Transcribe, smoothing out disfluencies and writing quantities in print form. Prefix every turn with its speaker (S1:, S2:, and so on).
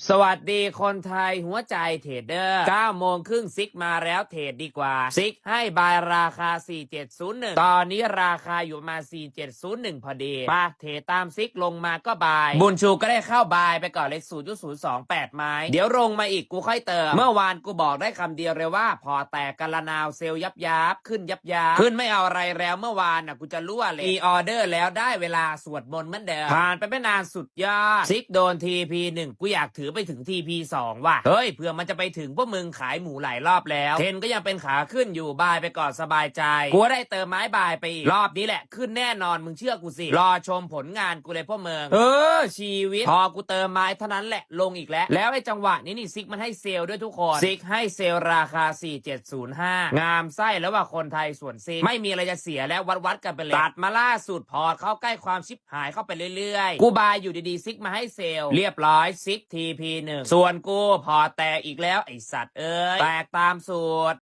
S1: สวัสดีคนไทยหัวใจเทรดเดอร์9โมงครึ่งซิกมาแล้วเทรดดีกว่าซิกให้บายราคา4701ตอนนี้ราคาอยู่มา4701พอดีปะเทรดตามซิกลงมาก็บายบุญชูก็ได้เข้าบายไปก่อนเลข0.028ไม้เดี๋ยวลงมาอีกกูค่อยเติมเมื่อวานกูบอกได้คำเดียวเลยว่าพอแตกกันละนาวเซลยับขึ้นยับขึ้นไม่เอาอะไรแล้วเมื่อวานกูจะรั่วเลยมีออเดอร์แล้วได้เวลาสวดมนต์เหมือนเดิมผ่านไปไม่นานสุดยอดซิกโดน TP1 กูอยากถือไปถึง TP2 ว่ะเฮ้ยเพื่อมันจะไปถึงพวกมึงขายหมูหลายรอบแล้วเทนก็ยังเป็นขาขึ้นอยู่บายไปก่อนสบายใจกูได้เติมไม้บายไปอีกรอบนี้แหละขึ้นแน่นอนมึงเชื่อกูสิรอชมผลงานกูเลยพวกมึงชีวิตพอกูเติมไม้เท่านั้นแหละลงอีกแล้วไอ้จังหวะนี้นี่ซิกมันให้เซลด้วยทุกคนซิกให้เซลราคา4705งามไส้แล้วว่าคนไทยส่วนซิกไม่มีอะไรจะเสียแล้ววัดกันไปเลยตัดมาล่าสุดพอร์ตเข้าใกล้ความชิบหายเข้าไปเรื่อยๆกูบายอยู่ดีๆซิกมาให้เซลเรียบร้อยซิก TP1 ส่วนกูพอแตกอีกแล้วไอสัตว์เอ้ยแตกตามสูตร